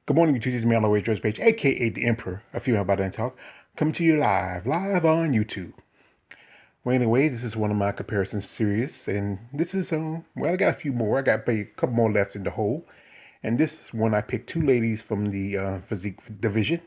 Good morning, you Tuesdays, me on the way, George Page, aka the Emperor, a female body and talk, coming to you live on YouTube. Well, anyway, this is one of my comparison series, and this is well, I got a few more. I got a couple more left in the hole, and this one I picked two ladies from the physique division.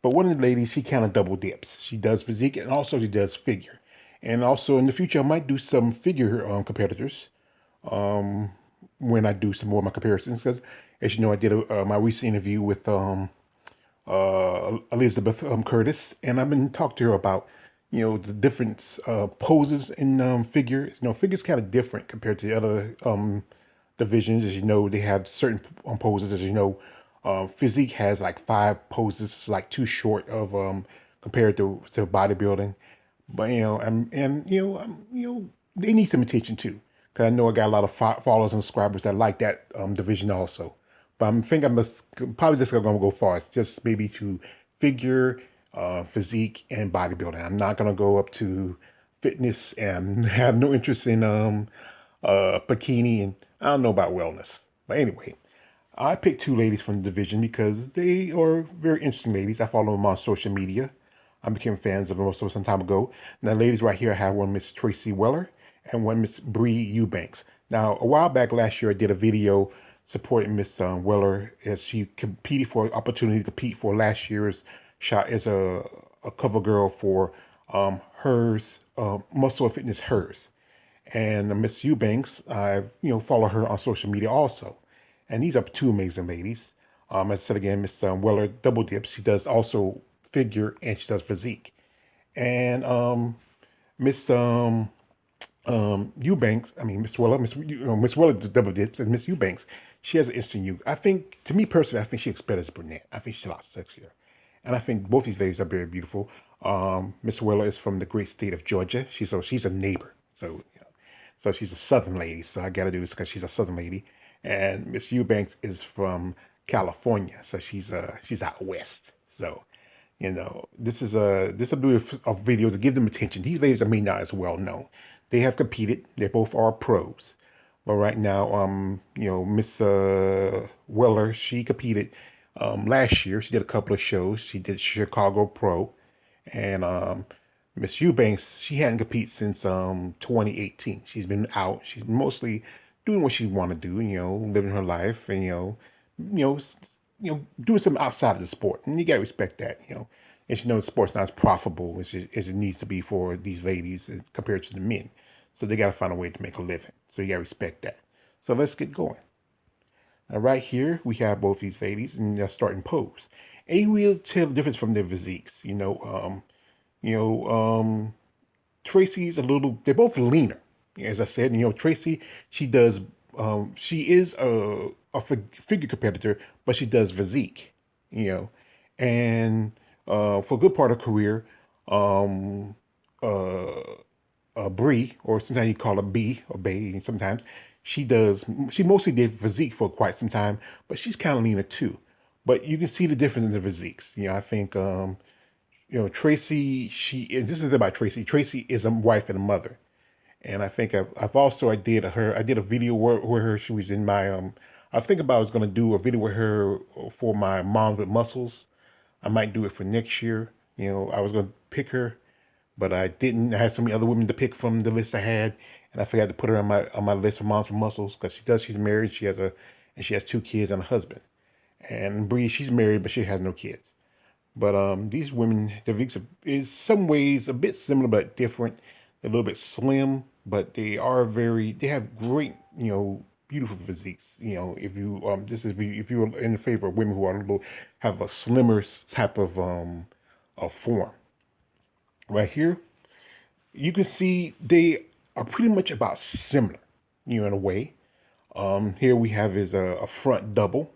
But one of the ladies, she kind of double dips. She does physique and also she does figure, and also in the future I might do some figure competitors um, when I do some more of my comparisons because, as you know, I did my recent interview with Elizabeth Curtis, and I've been talking to her about, the different poses in figure. Figure's kind of different compared to the other divisions. As you know, they have certain poses. As you know, physique has like five poses, it's like too short of compared to bodybuilding. But they need some attention too, because I know I got a lot of followers and subscribers that like that division also. But I'm think I must probably just gonna go far. It's just maybe to figure, physique, and bodybuilding. I'm not gonna go up to fitness and have no interest in bikini, and I don't know about wellness. But anyway, I picked two ladies from the division because they are very interesting ladies. I follow them on social media. I became fans of them also some time ago. Now, ladies, right here, I have one Miss Tracey Weller and one Miss Brie Eubanks. Now, a while back last year, I did a video supporting Miss Weller as she competed for an opportunity to compete for last year's shot as a cover girl for hers, Muscle and Fitness hers. And Miss Eubanks, I follow her on social media also. And these are two amazing ladies. As I said again, Miss Weller double dips. She does also figure and she does physique. And Miss Eubanks, I mean Miss Weller, Miss Weller double dips, and Miss Eubanks, she has an interesting you. I think, to me personally, I think she looks better as a brunette. I think she's a lot sexier. And I think both these ladies are very beautiful. Miss Weller is from the great state of Georgia. She's a neighbor. So she's a Southern lady. So I got to do this because she's a Southern lady. And Miss Eubanks is from California. So she's out west. So this will do a video to give them attention. These ladies are not as well known. They have competed. They both are pros. But right now, Miss Weller, she competed last year. She did a couple of shows. She did Chicago Pro, and Miss Eubanks, she hadn't competed since 2018. She's been out. She's mostly doing what she want to do, living her life, and you know, doing something outside of the sport. And you gotta respect that. And she knows the sport's not as profitable as it needs to be for these ladies compared to the men. So they gotta find a way to make a living. So you gotta respect that. So let's get going. Now, right here, we have both these ladies and they're starting pose. And you will tell the difference from their physiques. You know, Tracy's a little, they're both leaner. As I said, Tracy, she is a figure competitor, but she does physique, you know. And for a good part of her career, um, uh, Brie, or sometimes you call her B or Bay, sometimes she mostly did physique for quite some time, but she's kind of leaner too. But you can see the difference in the physiques. I think Tracey, and this is about Tracey. Tracey is a wife and a mother, and I think I did a video where her she was in my I think about I was gonna do a video with her for my Moms with Muscles. I might do it for next year. I was gonna pick her, but I didn't. I had so many other women to pick from the list I had, and I forgot to put her on my list of Moms with Muscles because she's married. And she has two kids and a husband. And Bree, she's married, but she has no kids. But these women, their physiques is some ways a bit similar but different. They're a little bit slim, but they have great, beautiful physiques. If you if you're in favor of women who are have a slimmer type of form. Right here, you can see they are pretty much about similar, in a way. Here we have is a front double.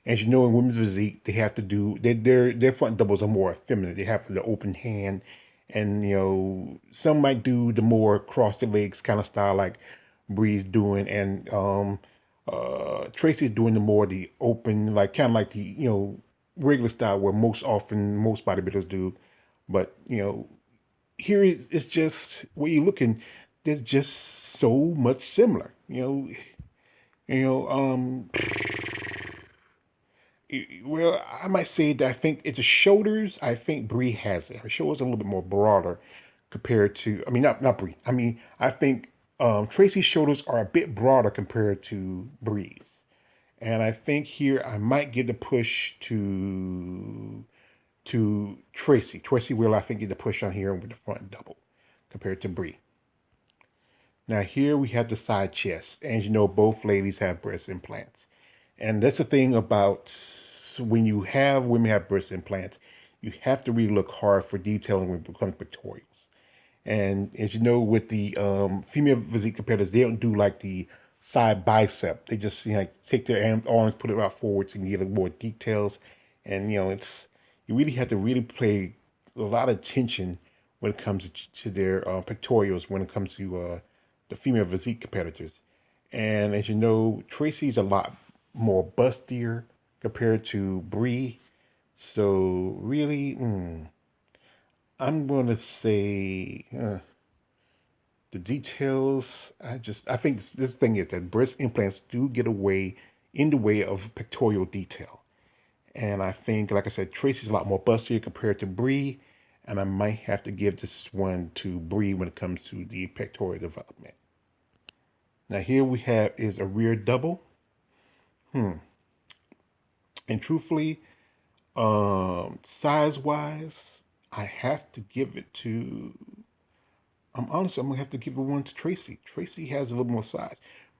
As you know, in women's physique, they have to do their front doubles are more effeminate. They have the open hand, and some might do the more cross the legs kind of style like Bree's doing, and Tracy's doing the more the open, like kind of like the regular style where most bodybuilders do. But here it's just where you're looking. There's just so much similar. You know, Well, I might say that I think it's the shoulders. I think Brie has it. Her shoulders are a little bit more broader compared to. I mean, not Brie. I mean, I think Tracy's shoulders are a bit broader compared to Brie's. And I think here I might give the push to Tracey. Tracey will, I think, get the push on here with the front double compared to Brie. Now here we have the side chest, and you know both ladies have breast implants, and that's the thing about when you have women have breast implants, you have to really look hard for detailing when it comes to pectorials. And as you know, with the female physique competitors, they don't do like the side bicep. They just like take their arms, put it out forward so you can get more details. And it's you really have to really pay a lot of attention when it comes to their pectorials. When it comes to the female physique competitors, and as you know, Tracy's a lot more bustier compared to Brie. So really, I'm going to say the details. I think this thing is that breast implants do get away in the way of pectoral detail. And I think, like I said, Tracy's a lot more bustier compared to Brie. And I might have to give this one to Brie when it comes to the pectoral development. Now here we have is a rear double. Hmm. And truthfully, size wise, I have to give it to. I'm honest. I'm gonna have to give it one to Tracy. Tracy has a little more size.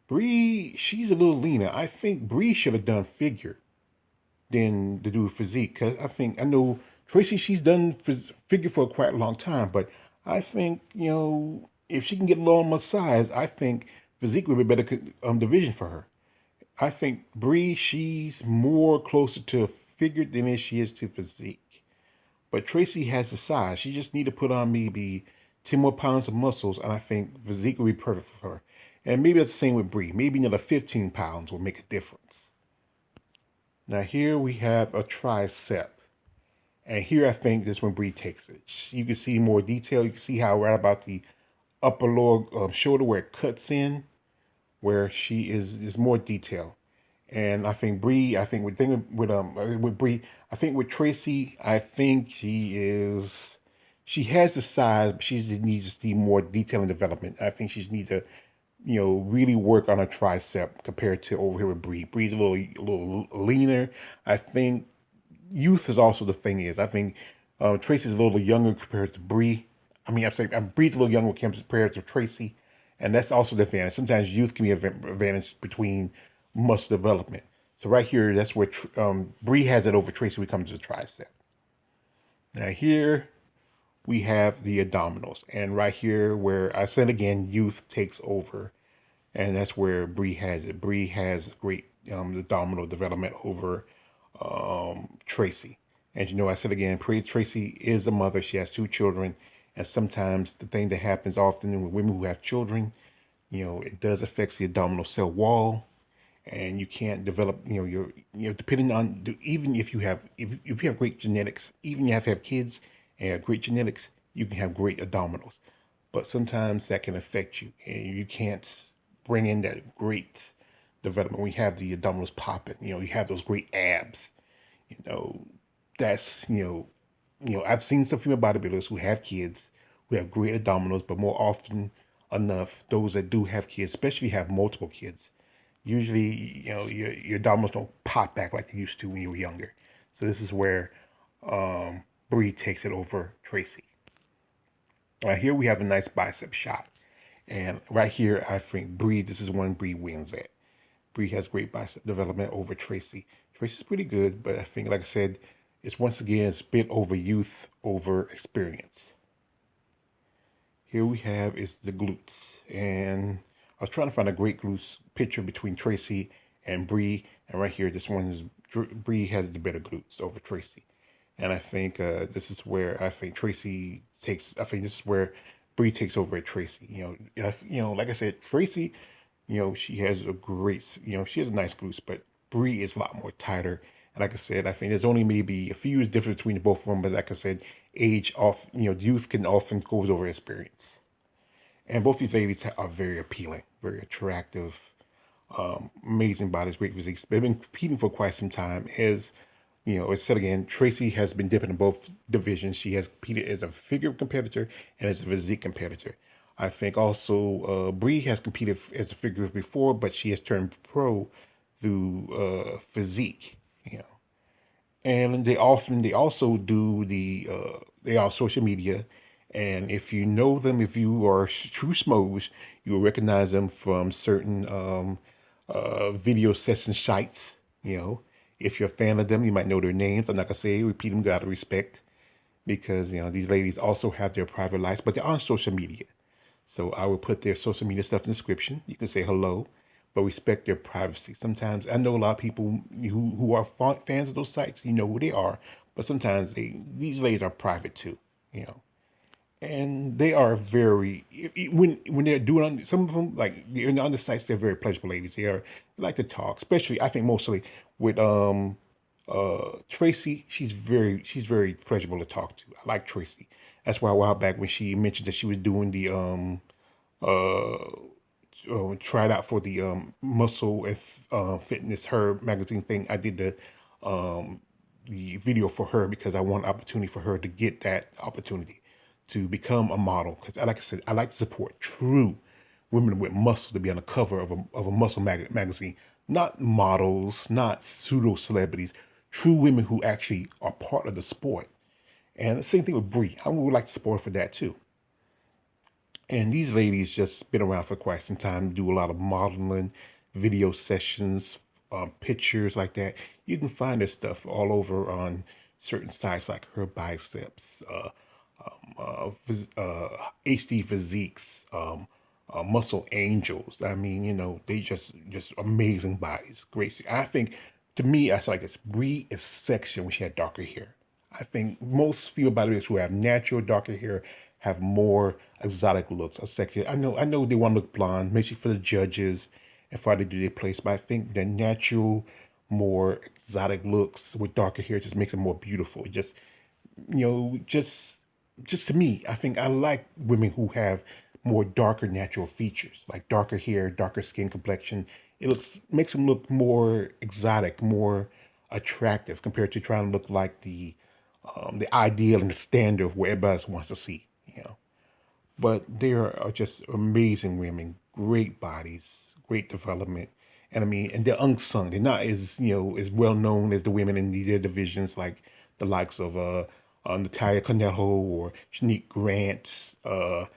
Brie, she's a little leaner. I think Brie should have done figure than to do physique. Cause I know Tracy. She's done figure for quite a long time, but I think if she can get a little more size, I think physique would be a better division for her. I think Brie, she's more closer to figure than she is to physique. But Tracy has the size. She just need to put on maybe 10 more pounds of muscles, and I think physique will be perfect for her. And maybe that's the same with Brie. Maybe another 15 pounds will make a difference. Now here we have a tricep. And here I think this when Brie takes it. You can see more detail. You can see how right about the upper lower shoulder where it cuts in, where she is more detail. And I think Brie, I think with Brie, I think with Tracy, I think she has the size, but she needs to see more detail and development. I think she needs to really work on her tricep compared to over here with Brie. Brie's a little leaner. I think youth is also the thing is. I think Tracy's a little younger compared to Brie. I mean, I'm saying Brie's a little younger compared to Tracy, and that's also the advantage. Sometimes youth can be an advantage between muscle development. So right here, that's where Brie has it over Tracy when it comes to the tricep. Now here we have the abdominals, and right here where I said again, youth takes over, and that's where Brie has it. Brie has great abdominal development over Tracey. And I said again, Tracey is a mother. She has two children, and sometimes the thing that happens often with women who have children, it does affect the abdominal cell wall, and you can't develop, your, depending on even if you have great genetics, even if you have kids and have great genetics, you can have great abdominals, but sometimes that can affect you, and you can't bring in that great development. We have the abdominals popping, you have those great abs, you know, that's I've seen some female bodybuilders who have kids who have great abdominals, but more often enough, those that do have kids, especially have multiple kids, usually your abdominals don't pop back like they used to when you were younger. So this is where Brie takes it over Tracey. Here we have a nice bicep shot, and right here I think Brie. This is one Brie wins at. Brie has great bicep development over Tracey. Tracey's pretty good, but I think, like I said, it's once again it's a bit over youth over experience. Here we have is the glutes, and I was trying to find a great glutes picture between Tracey and Brie, and right here, this one is Brie has the better glutes over Tracey, and I think this is where I think Tracey takes. I think this is where Brie takes over at Tracey. Like I said, Tracey, she has a great, she has a nice glutes, but Brie is a lot more tighter. And like I said, I think there's only maybe a few years difference between both of them, but like I said, age off, youth can often goes over experience. And both these ladies are very appealing, very attractive. Amazing bodies, great physiques. They've been competing for quite some time. As you know, as said again, Tracey has been dipping in both divisions. She has competed as a figure competitor and as a physique competitor. I think also Brie has competed as a figure before, but she has turned pro through physique. You know, and they also do they are social media, and if you know them, if you are true smos, you will recognize them from certain video session sites. You know, if you're a fan of them, you might know their names. I'm not gonna say repeat them out of respect because you know these ladies also have their private lives, but they're on social media. So I will put their social media stuff in the description. You can say hello, but respect their privacy. Sometimes I know a lot of people who are fans of those sites. You know who they are, but sometimes these ladies are private too. You know, and they are very when they're doing some of them like on the sites they're very pleasurable ladies. They like to talk, especially I think mostly with Tracey. She's very pleasurable to talk to. I like Tracey. That's why a while back when she mentioned that she was doing the uh, tried out for the muscle and fitness her magazine thing. I did the video for her because I want opportunity for her to get that opportunity to become a model. Because like I said, I like to support true women with muscle to be on the cover of a muscle magazine, not models, not pseudo celebrities, true women who actually are part of the sport. And the same thing with Brie. I would like to support her for that too. And these ladies just been around for quite some time, do a lot of modeling, video sessions, pictures like that. You can find their stuff all over on certain sites like her biceps, HD physiques, muscle angels. I mean, you know, they just amazing bodies, great. I think to me, I feel like it's Brie is sexy when she had darker hair. I think most female bodybuilders who have natural darker hair have more exotic looks or sexy. I know they want to look blonde, maybe for the judges and for how they do their place, but I think the natural, more exotic looks with darker hair just makes it more beautiful. Just you know, just to me, I think I like women who have more darker natural features, like darker hair, darker skin complexion. It looks makes them look more exotic, more attractive compared to trying to look like the ideal and the standard of what everybody else wants to see. You know, but they are just amazing women, great bodies, great development, and I mean, and they're unsung. They're not as as well known as the women in their divisions, like the likes of Natalia Conejo or Shanique Grant, the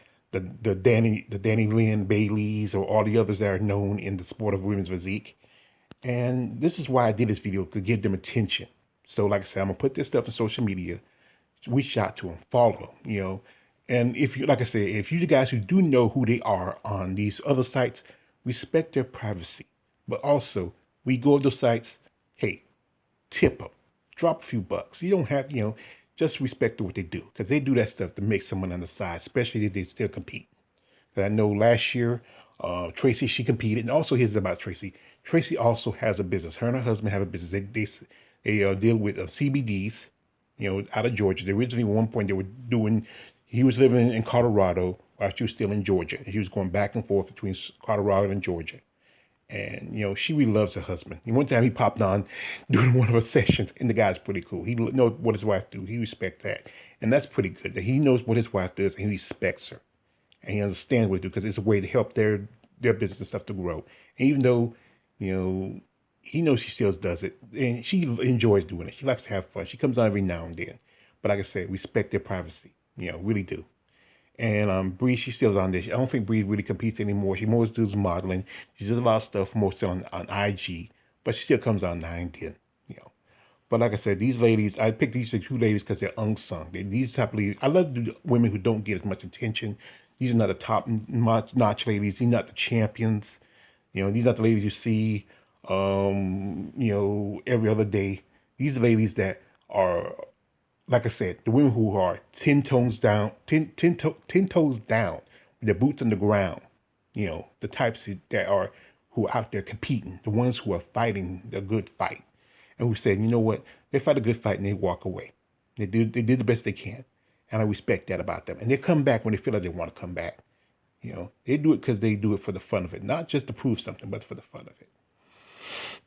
Danny Lynn Baileys, or all the others that are known in the sport of women's physique. And this is why I did this video to give them attention. So, like I said, I'm gonna put this stuff on social media. Reach out to them, follow them, And if you, like I said, if you guys who do know who they are on these other sites, respect their privacy. But also, we go to those sites, hey, tip them, drop a few bucks. You don't have, just respect what they do because they do that stuff to make someone on the side, especially if they still compete. 'Cause I know last year, Tracey she competed, and also here's about Tracey. Tracey also has a business. Her and her husband have a business. They deal with CBDs, out of Georgia. They originally at one point they were doing. He was living in Colorado while she was still in Georgia. He was going back and forth between Colorado and Georgia. And she really loves her husband. And one time he popped on during one of her sessions, and the guy's pretty cool. He knows what his wife do. He respects that, and that's pretty good. That he knows what his wife does and he respects her, and he understands what they do because it's a way to help their business and stuff to grow. And even though you know he knows she still does it, and she enjoys doing it. She likes to have fun. She comes on every now and then, but like I said, respect their privacy. Really do. And Brie, she still's on this. I don't think Brie really competes anymore. She more does modeling. She does a lot of stuff mostly on IG, but she still comes on 910. You know. But like I said, these ladies, I picked these two ladies because they're unsung. These type of ladies, I love the women who don't get as much attention. These are not the top notch ladies. These are not the champions. These are not the ladies you see, every other day. These are ladies that are like I said, the women who are 10 toes down, 10 toes down, with their boots on the ground, the types that are who are out there competing, the ones who are fighting the good fight, and who said, you know what, they fight a good fight and they walk away. They did the best they can, and I respect that about them. And they come back when they feel like they want to come back. They do it because they do it for the fun of it, not just to prove something, but for the fun of it.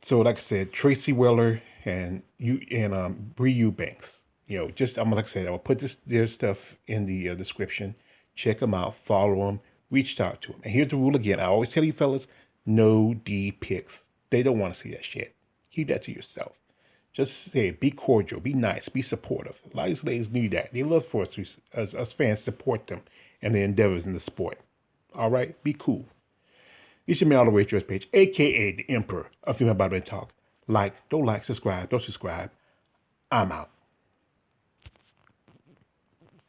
So, like I said, Tracey Weller and Brie Eubanks. Just like I said, I will put their stuff in the description. Check them out, follow them, reach out to them. And here's the rule again. I always tell you fellas, no D pics. They don't want to see that shit. Keep that to yourself. Just say, be cordial, be nice, be supportive. A lot of these ladies need that. They love for us fans, support them and their endeavors in the sport. All right, be cool. You should mail all the way to your page, aka the Emperor of Female Bodybuilding Talk. Don't like, subscribe, don't subscribe. I'm out.